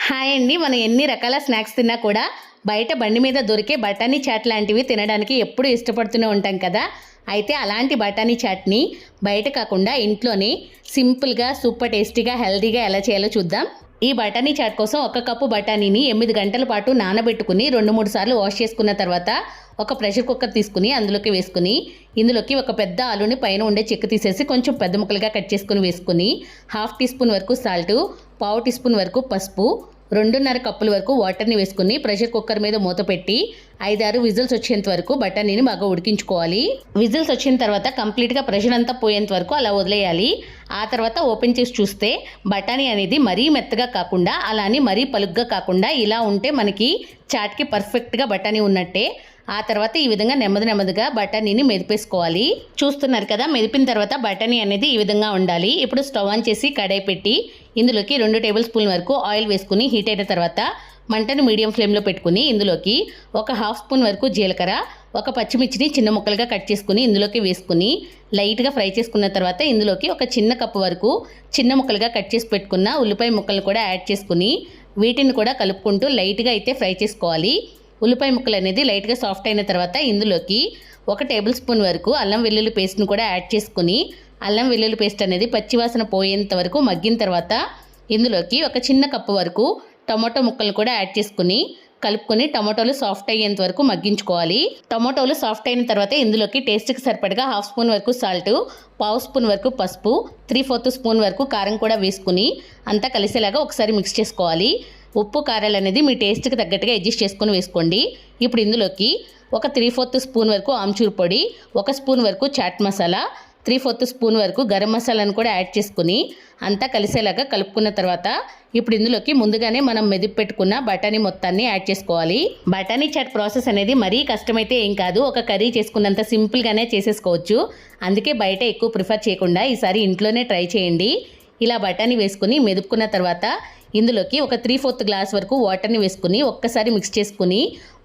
Hi అండి. మనం ఎన్ని రకాల స్నాక్స్ తిన్నా కూడా బయట బండి మీద దొరికే బఠానీ చాట్ లాంటివి తినడానికి ఎప్పుడు ఇష్టపడుతూనే ఉంటాం కదా. అయితే అలాంటి బఠానీ చాట్ని బయట కాకుండా ఇంట్లోనే సింపుల్గా సూపర్ టేస్టీగా హెల్తీగా ఎలా చేయాలో చూద్దాం. ఈ బఠానీ చాట్ కోసం 1 కప్పు బఠానీని 8 గంటల పాటు నానబెట్టుకుని 2-3 సార్లు వాష్ చేసుకున్న తర్వాత ఒక ప్రెషర్ కుక్కర్ తీసుకుని అందులోకి వేసుకుని ఇందులోకి ఒక పెద్ద ఆలుని పైన ఉండే చెక్కు తీసేసి కొంచెం పెద్ద ముక్కలుగా కట్ చేసుకుని వేసుకుని 1/2 టీ స్పూన్ వరకు సాల్ట్, 1/4 టీ స్పూన్ వరకు పసుపు, 2.5 కప్పుల వరకు వాటర్ని వేసుకుని ప్రెషర్ కుక్కర్ మీద మూత పెట్టి 5-6 విజిల్స్ వచ్చేంత వరకు బఠానీని బాగా ఉడికించుకోవాలి. విజిల్స్ వచ్చిన తర్వాత కంప్లీట్గా ప్రెషర్ అంతా పోయేంత వరకు అలా వదిలేయాలి. ఆ తర్వాత ఓపెన్ చేసి చూస్తే బఠానీ అనేది మరీ మెత్తగా కాకుండా అలానే మరీ పలుగ్గా కాకుండా ఇలా ఉంటే మనకి చాట్కి పర్ఫెక్ట్గా బఠానీ ఉన్నట్టే. ఆ తర్వాత ఈ విధంగా నెమ్మదిగా బఠానీని మెదిపేసుకోవాలి. చూస్తున్నారు కదా, మెదిపిన తర్వాత బఠానీ అనేది ఈ విధంగా ఉండాలి. ఇప్పుడు స్టవ్ ఆన్ చేసి కడాయి పెట్టి ఇందులోకి 2 టేబుల్ స్పూన్ వరకు ఆయిల్ వేసుకుని హీట్ అయిన తర్వాత మంటను మీడియం ఫ్లేమ్లో పెట్టుకుని ఇందులోకి ఒక 1/2 స్పూన్ వరకు జీలకర్ర, ఒక పచ్చిమిర్చిని చిన్న ముక్కలుగా కట్ చేసుకుని ఇందులోకి వేసుకుని లైట్గా ఫ్రై చేసుకున్న తర్వాత ఇందులోకి ఒక చిన్న కప్పు వరకు చిన్న ముక్కలుగా కట్ చేసి పెట్టుకున్న ఉల్లిపాయ ముక్కలు కూడా యాడ్ చేసుకుని వీటిని కూడా కలుపుకుంటూ లైట్గా అయితే ఫ్రై చేసుకోవాలి. ఉల్లిపాయ ముక్కలు అనేది లైట్గా సాఫ్ట్ అయిన తర్వాత ఇందులోకి 1 టేబుల్ స్పూన్ వరకు అల్లం వెల్లుల్లి పేస్ట్ని కూడా యాడ్ చేసుకుని అల్లం వెల్లుల్లి పేస్ట్ అనేది పచ్చివాసన పోయేంత వరకు మగ్గిన తర్వాత ఇందులోకి ఒక చిన్న కప్పు వరకు టమాటో ముక్కలు కూడా యాడ్ చేసుకుని కలుపుకొని టమాటోలు సాఫ్ట్ అయ్యేంత వరకు మగ్గించుకోవాలి. టమాటోలు సాఫ్ట్ అయిన తర్వాత ఇందులోకి టేస్ట్కి సరిపడగా 1/2 స్పూన్ వరకు సాల్ట్, 1/2 స్పూన్ వరకు పసుపు, 3/4 స్పూన్ వరకు కారం కూడా వేసుకుని అంతా కలిసేలాగా ఒకసారి మిక్స్ చేసుకోవాలి. ఉప్పు కారాలు అనేది మీ టేస్ట్కి తగ్గట్టుగా అడ్జస్ట్ చేసుకొని వేసుకోండి. ఇప్పుడు ఇందులోకి ఒక 3/4 స్పూన్ వరకు ఆమ్చూర్ పొడి, 1 స్పూన్ వరకు చాట్ మసాలా, 3/4 స్పూన్ వరకు గరం మసాలాను కూడా యాడ్ చేసుకుని అంతా కలిసేలాగా కలుపుకున్న తర్వాత ఇప్పుడు ఇందులోకి ముందుగానే మనం మెదిపి పెట్టుకున్న బఠానీ మొత్తాన్ని యాడ్ చేసుకోవాలి. బఠానీ చాట్ ప్రాసెస్ అనేది మరీ కష్టమైతే ఏం కాదు, ఒక కర్రీ చేసుకున్నంత సింపుల్గానే చేసేసుకోవచ్చు. అందుకే బయట ఎక్కువ ప్రిఫర్ చేయకుండా ఈసారి ఇంట్లోనే ట్రై చేయండి. ఇలా బఠానీ వేసుకుని మెదుపుకున్న తర్వాత ఇందులోకి ఒక 3/4 గ్లాస్ వరకు వాటర్ని వేసుకుని ఒక్కసారి మిక్స్ చేసుకుని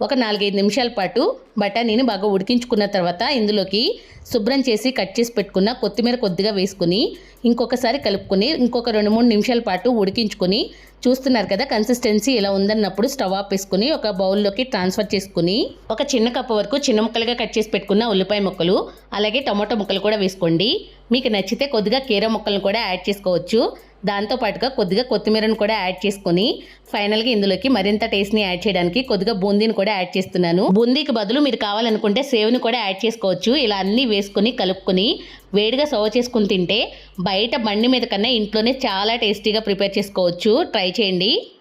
ఒక 4-5 నిమిషాల పాటు బఠానీని బాగా ఉడికించుకున్న తర్వాత ఇందులోకి శుభ్రం చేసి కట్ చేసి పెట్టుకున్న కొత్తిమీర కొద్దిగా వేసుకుని ఇంకొకసారి కలుపుకొని ఇంకొక 2-3 నిమిషాల పాటు ఉడికించుకొని చూస్తున్నారు కదా, కన్సిస్టెన్సీ ఇలా ఉందన్నప్పుడు స్టవ్ ఆఫ్ వేసుకుని ఒక బౌల్లోకి ట్రాన్స్ఫర్ చేసుకుని ఒక చిన్న కప్పు వరకు చిన్న ముక్కలుగా కట్ చేసి పెట్టుకున్న ఉల్లిపాయ ముక్కలు అలాగే టమాటో ముక్కలు కూడా వేసుకోండి. మీకు నచ్చితే కొద్దిగా కీర ముక్కలను కూడా యాడ్ చేసుకోవచ్చు. దాంతోపాటుగా కొద్దిగా కొత్తిమీరను కూడా యాడ్ చేసుకొని ఫైనల్గా ఇందులోకి మరింత టేస్ట్ని యాడ్ చేయడానికి కొద్దిగా బూందీని కూడా యాడ్ చేస్తున్నాను. బూందీకి బదులు మీరు కావాలనుకుంటే సేవ్ని కూడా యాడ్ చేసుకోవచ్చు. ఇలా అన్నీ వేసుకొని కలుపుకొని వేడిగా సర్వ్ చేసుకుని తింటే బయట బండి మీద కన్నా ఇంట్లోనే చాలా టేస్టీగా ప్రిపేర్ చేసుకోవచ్చు. ట్రై చేయండి.